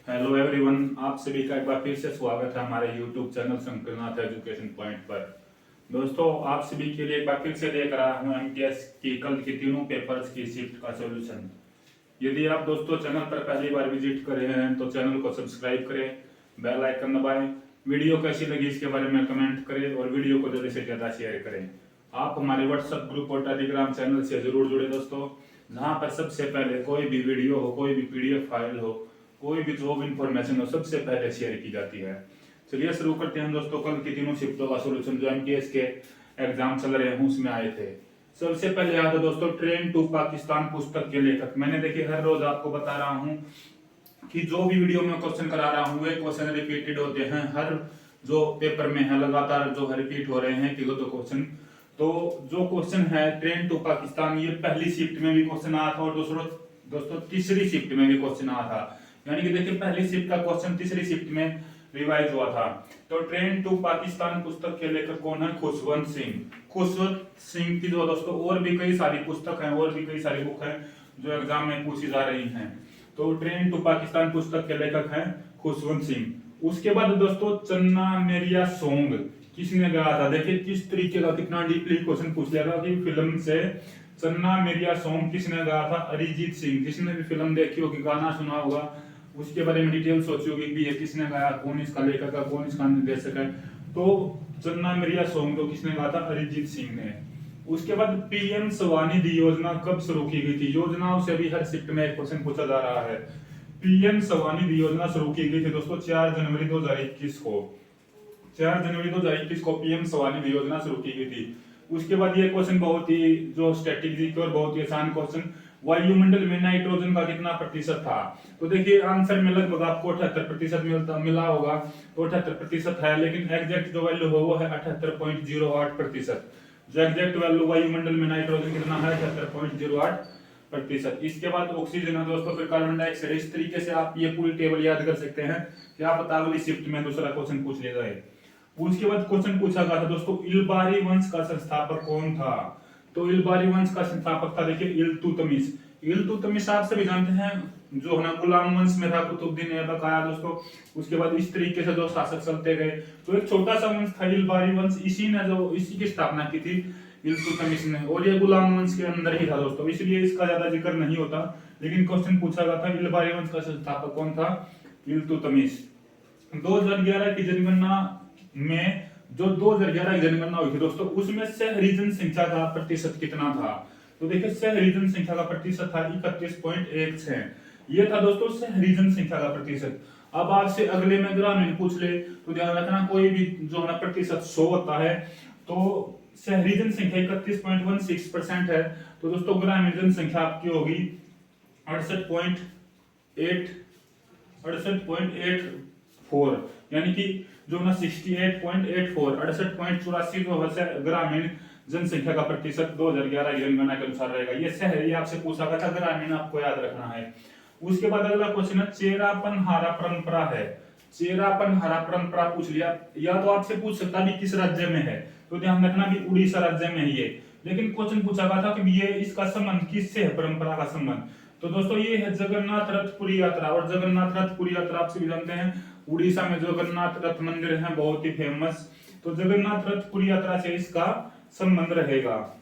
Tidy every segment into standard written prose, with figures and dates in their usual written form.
Hello everyone, आप सभी का एक बार फिर से स्वागत है हमारे YouTube channel Shankarnath education point पर। दोस्तों, आप सभी के लिए एक बार फिर से लेकर आया हूं एमटीएस की कल की तीनों पेपर्स की शिफ्ट का सॉल्यूशन। यदि आप दोस्तों चैनल पर पहली बार विजिट कर रहे हैं तो चैनल को सब्सक्राइब करें, बेल आइकन दबाएं, वीडियो कैसी लगी इसके बारे में कमेंट करें और वीडियो को ज़्यादा से ज़्यादा शेयर करें। आप हमारे व्हाट्सएप ग्रुप और टेलीग्राम चैनल से जरूर जुड़े दोस्तों, जहाँ पर सबसे पहले कोई भी वीडियो हो, कोई भी पीडीएफ फाइल हो, कोई भी जॉब इन्फॉर्मेशन हो, सबसे पहले शेयर की जाती है। चलिए शुरू करते हैं दोस्तों कल की तीनों शिफ्टों का सॉल्यूशन जो एमटीएस के एग्जाम चल रहे हैं उसमें आए थे। सबसे पहले आता दोस्तों ट्रेन टू पाकिस्तान पुस्तक के लेखक। मैंने देखिए हर रोज आपको बता रहा हूँ कि जो भी वीडियो में क्वेश्चन करा रहा हूँ वे क्वेश्चन रिपीटेड होते हैं, हर जो पेपर में है लगातार जो रिपीट हो रहे हैं कि दो क्वेश्चन। तो जो क्वेश्चन है ट्रेन टू पाकिस्तान, ये पहली शिफ्ट में भी क्वेश्चन आया था और दोस्तों तीसरी शिफ्ट में भी क्वेश्चन आया था। यानी कि देखिए पहली शिफ्ट का क्वेश्चन तीसरी शिफ्ट में रिवाइज हुआ था। तो ट्रेन टू पाकिस्तान पुस्तक के लेखक कौन है? खुशवंत सिंह। खुशवंत सिंह की जो दोस्तों और भी कई सारी पुस्तक हैं, और भी कई सारी बुक हैं जो एग्जाम में पूछी जा रही हैं। तो ट्रेन टू पाकिस्तान पुस्तक के लेखक हैं खुशवंत सिंह। उसके बाद दोस्तों चन्ना मेरिया सॉन्ग किसने गाया था? देखिए किस तरीके का कितना डीपली क्वेश्चन पूछ लिया था कि फिल्म से चन्ना मेरिया सॉन्ग किसने गाया था? अरिजीत सिंह। जिसने भी फिल्म देखी होगी, गाना सुना होगा, उसके बारे में डिटेल सोची होगी कि ये किसने गाया, कौन इसका लेखक है, कौन इसका निर्देशक है। तो चन्ना मेरिया सॉन्ग तो किसने गाया था? अरिजीत सिंह ने। उसके बाद पीएम स्वनिधि योजना कब शुरू की गई थी? योजनाओं से भी हर शिफ्ट में एक क्वेश्चन पूछा जा रहा है। पीएम स्वनिधि योजना शुरू की गई थी दोस्तों 4 जनवरी 2021 को। 4 जनवरी 2021 को पीएम स्वनिधि योजना शुरू की गई थी। उसके बाद ये क्वेश्चन बहुत ही जो स्ट्रेटेजिक और बहुत ही आसान क्वेश्चन, वायुमंडल में नाइट्रोजन का कितना प्रतिशत था? तो देखिए आंसर में लगभग आपको 78% मिला होगा, तो 78% है, लेकिन एग्जैक्ट जो वैल्यू हो वो है 78.08%। जो एग्जैक्ट वैल्यू वायुमंडल में नाइट्रोजन कितना है? 78.08%। इसके बाद ऑक्सीजन है दोस्तों, फिर कार्बन डाइऑक्साइड। इस तरीके से आप ये पूरी टेबल याद कर सकते हैं, क्या पता अगली शिफ्ट में दूसरा क्वेश्चन पूछ लिया जाए। उसके बाद क्वेश्चन पूछा गया था दोस्तों इल्बारी वंश का संस्थापक कौन था? तो इल्बारी वंश का संस्थापक था देखिए इल्तुतमिश। इल्तुतमिश आप सभी जानते हैं जो है ना गुलाम वंश में था, कुतुबुद्दीन ऐबक आया दोस्तों। उसके बाद इस तरीके से जो शासक चलते गए, तो एक छोटा सा वंश था इल्बारी वंश, इसी की स्थापना की थी इल्तुतमिश ने, और ये गुलाम वंश के अंदर ही था दोस्तों, इसलिए इसका ज्यादा जिक्र नहीं होता। लेकिन क्वेश्चन पूछा गया था इल्बारी वंश का संस्थापक कौन था? इल्तुतमिश। 2011 की जनगणना में जो 2011 की जनगणना हुई थी दोस्तों, उसमें से हरिजन संख्या का प्रतिशत कितना था? तो देखिए से हरिजन संख्या का प्रतिशत था 31.16। ये था दोस्तों से हरिजन संख्या का प्रतिशत। अब आपसे अगले में ग्रामीण पूछ ले तो ध्यान रखना, कोई भी जो है ना प्रतिशत 100 होता है तो से हरिजन संख्या 31.16% है। तो दोस्तों ग्रामीण जनसंख्या आपकी होगी 68.84, यानी कि जो ना 68.84, 68.84 जो है ग्रामीण जनसंख्या का प्रतिशत 2011 की जनगणना के अनुसार रहेगा। ये शहरी आपसे पूछा गया था, ग्रामीण आपको याद रखना है। उसके बाद अगला क्वेश्चन है चेरापन हारा परंपरा है। चेरापन हारा परंपरा पूछ लिया, या तो आपसे पूछ सकता भी किस राज्य में है, तो ध्यान रखना भी उड़ीसा राज्य में ही है। लेकिन क्वेश्चन पूछा गया था कि ये इसका संबंध किससे है, परंपरा का संबंध। तो दोस्तों ये है जगन्नाथ रथपुरी यात्रा, और जगन्नाथ रथपुरी यात्रा आप सभी जानते हैं उड़ीसा में जगन्नाथ रथ मंदिर है बहुत ही फेमस, तो जगन्नाथ रथपुरी यात्रा से इसका संबंध रहेगा।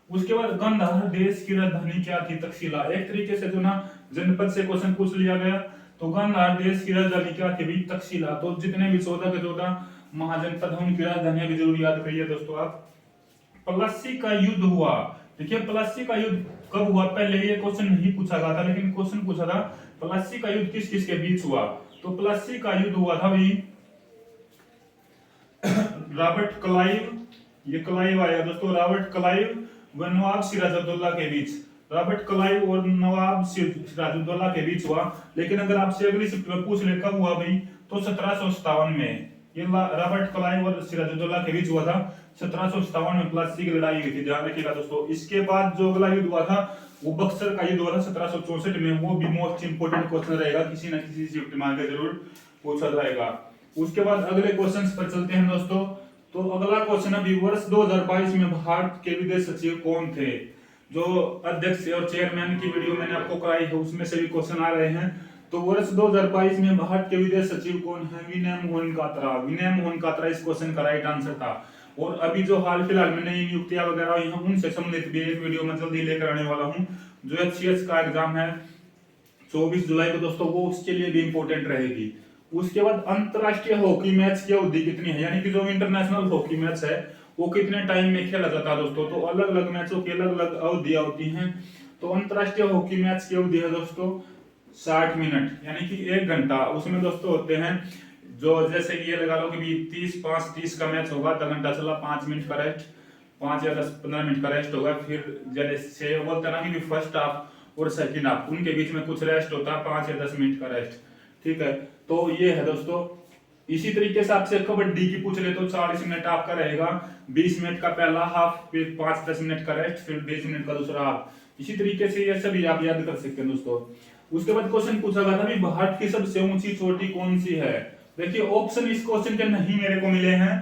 उसके बाद गांधार देश की राजधानी क्या थी? तक्षशिला। एक तरीके से जो ना जनपद से क्वेश्चन पूछ लिया गया, तो गांधार देश की राजधानी क्या थी? तक्षशिला। तो जितने भी 14 के 14 महाजनपद हैं उनकी राजधानियां भी जरूर याद करिए दोस्तों आप। प्लसी का युद्ध हुआ, देखिए प्लसी का युद्ध कब हुआ? पहले ये क्वेश्चन नहीं पूछा गया था, लेकिन क्वेश्चन पूछा था प्लसी का युद्ध किस किस के बीच हुआ? तो प्लसी का युद्ध हुआ था भाई रॉबर्ट क्लाइव, ये क्लाइव आया दोस्तों, रॉबर्ट क्लाइव व नवाब सिराजुद्दौला के बीच। रॉबर्ट क्लाइव और नवाब सिराजुद्दौला के बीच हुआ। लेकिन अगर आपसे अगली शिफ्ट में पूछ ले कब हुआ भाई, तो 1757 में ये रॉबर्ट क्लाइव और सिराजुद्दौला के बीच हुआ था। 1757 में प्लासी की लड़ाई हुई थी, ध्यान रखिएगा दोस्तों। इसके बाद जो अगला युद्ध हुआ था वो बक्सर का युद्ध हुआ था 1764 में। वो भी मोस्ट इंपोर्टेंट क्वेश्चन रहेगा, किसी न किसी शिफ्ट में आगे जरूर पूछा जाएगा। उसके बाद अगले क्वेश्चंस पर चलते हैं दोस्तों। तो अगला क्वेश्चन अभी वर्ष 2022 में भारत के विदेश सचिव कौन थे? जो अध्यक्ष और चेयरमैन की वीडियो मैंने आपको कराई है उसमें से भी क्वेश्चन आ रहे हैं। तो वर्ष 2022 में भारत के विदेश सचिव कौन है? विनय मोहन कात्रा। विनय मोहन कात्रा इस क्वेश्चन का राइट आंसर था। और अभी जो हाल फिलहाल में नई नियुक्तियां वगैरह हुई हैं उनसे संबंधित भी एक वीडियो मैं जल्दी लेकर आने वाला हूं। जो एचसीएस का एग्जाम है 24 जुलाई को दोस्तों, वो उसके लिए भी इंपॉर्टेंट रहेगी। उसके बाद अंतरराष्ट्रीय हॉकी मैच की अवधि कितनी है, यानी कि जो इंटरनेशनल हॉकी मैच है वो कितने टाइम में खेला जाता है दोस्तों। तो अलग अलग मैचों की अलग अलग अवधियां होती हैं। तो अंतरराष्ट्रीय हॉकी मैच की अवधि है दोस्तों 60 मिनट, यानी कि 1 घंटा। उसमें दोस्तों होते हैं जो, जैसे कि ये लगा लो कि 30 का मैच होगा, आधा घंटा चला, 5 मिनट का रेस्ट, 5 या 10-15 मिनट का रेस्ट होगा। फिर जैसे बोलते हैं ना कि फर्स्ट हाफ और सेकंड हाफ, उनके बीच में कुछ रेस्ट होता है, 5 या 10 मिनट का रेस्ट। ठीक है, तो ये है दोस्तों। इसी तरीके से आपसे कबड्डी की पूछ ले तो 40 मिनट आपका रहेगा, 20 मिनट का पहला हाफ, फिर 5-10 मिनट का रेस्ट, फिर 20 मिनट का दूसरा हाफ। इसी तरीके से ये सभी आप याद कर सकते हैं दोस्तों। उसके बाद क्वेश्चन पूछा गया था भी भारत की सबसे ऊंची चोटी कौन सी है। देखिए ऑप्शन इस क्वेश्चन के नहीं मेरे को मिले हैं।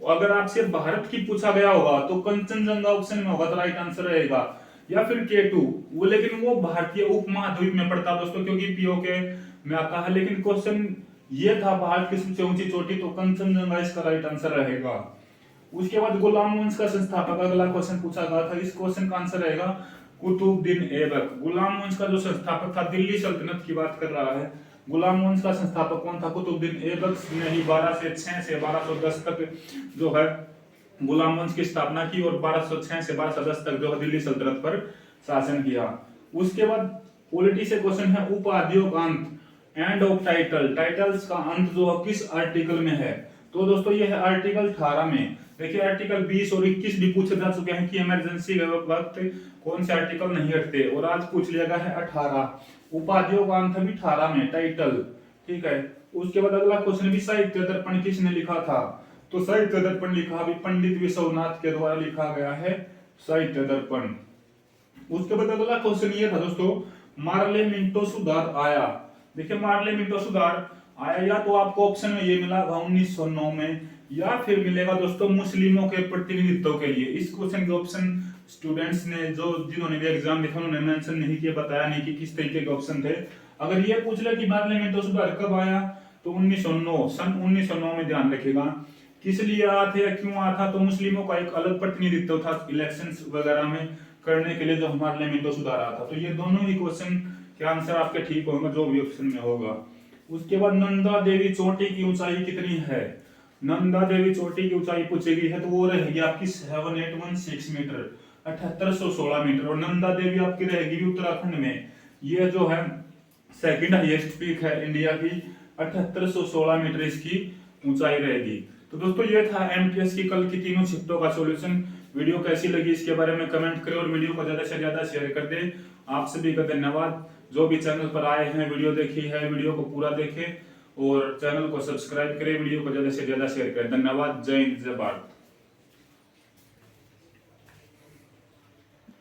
अगर आपसे भारत की पूछा गया होगा तो कंचनजंगा ऑप्शन में होगा तो राइट आंसर रहेगा, या फिर K2 वो, लेकिन वो भारतीय उपमहाद्वीप में पड़ता है दोस्तों, क्योंकि पीओके में आता है। लेकिन क्वेश्चन ये था भारत की सबसे ऊंची चोटी, तो कंचनजंगा इसका राइट आंसर रहेगा। उसके बाद गुलाम वंश का संस्थापक अगला क्वेश्चन पूछा गया था। इस क्वेश्चन का आंसर रहेगा कुतुबुद्दीन ऐबक। गुलाम वंश का जो संस्थापक था, दिल्ली सल्तनत की बात कर रहा है, गुलाम वंश का संस्थापक कौन था? कुतुबुद्दीन ऐबक ने ही 1206 से 1210 तक जो है गुलाम वंश की स्थापना की, और 1206 से 1210 तक जो है दिल्ली सल्तनत पर शासन किया। उसके बाद पॉलिटी से क्वेश्चन है, उपाधियों का अंत, एंड ऑफ टाइटल, टाइटल्स का अंत जो है किस आर्टिकल में है? तो दोस्तों ये है आर्टिकल 18 में। देखिए आर्टिकल 20 और 21 भी पूछे जा चुके हैं कि इमरजेंसी के वक्त कौन से आर्टिकल नहीं हटते, और आज पूछ लिया गया है 18। उपाधियों का अंत भी 18 में, टाइटल। ठीक है, उसके बाद अगला क्वेश्चन भी, साहित्य दर्पण किसने लिखा था? तो साहित्य दर्पण लिखा भी पंडित विश्वनाथ के द्वारा लिखा गया है साहित्य दर्पण। उसके बाद अगला क्वेश्चन ये था दोस्तों, मार्ले मिंटो सुधार आया। देखिए मार्ले मिंटो सुधार आया, या तो आपको ऑप्शन में ये मिला 1909 में, या फिर मिलेगा दोस्तों मुस्लिमों के प्रतिनिधित्व के लिए। इस क्वेश्चन के ऑप्शन स्टूडेंट्स ने जो जिन्होंने भी एग्जाम लिखा उन्होंने मेंशन नहीं किया, बताया नहीं कि किस तरीके के ऑप्शन थे। अगर ये पूछ ले कि मार्ले मिंटो सुधार कब आया, तो 1909, सन 1909 में ध्यान रखेगा। किस लिए आया था या क्यों आया था? तो मुस्लिमों का एक अलग प्रतिनिधित्व था इलेक्शंस वगैरह में करने के लिए, जो मार्ले मिंटो सुधार आया था। तो ये दोनों ही क्वेश्चन के आंसर आपके ठीक होंगे जो भी ऑप्शन में होगा। उसके बाद नंदा देवी चोटी की ऊंचाई कितनी है? नंदा देवी चोटी की ऊंचाई पूछी गई है तो वो रहेगी आपकी 7816 मीटर, 7816 मीटर। और नंदा देवी आपकी रहेगी उत्तराखंड में। ये जो है सेकंड हाईएस्ट पीक है इंडिया की, 7816 मीटर इसकी ऊंचाई रहेगी। तो दोस्तों ये था एमटीएस की कल की तीनों शिफ्टों का सॉल्यूशन। वीडियो कैसी लगी इसके बारे में कमेंट करें, और वीडियो को ज्यादा से ज्यादा शेयर कर दें। आप सभी का धन्यवाद। जो भी चैनल पर आए हैं, वीडियो देखी है, वीडियो को पूरा देखें और चैनल को सब्सक्राइब करें, वीडियो को ज्यादा से ज्यादा शेयर करें। धन्यवाद। जय हिंद, जय भारत।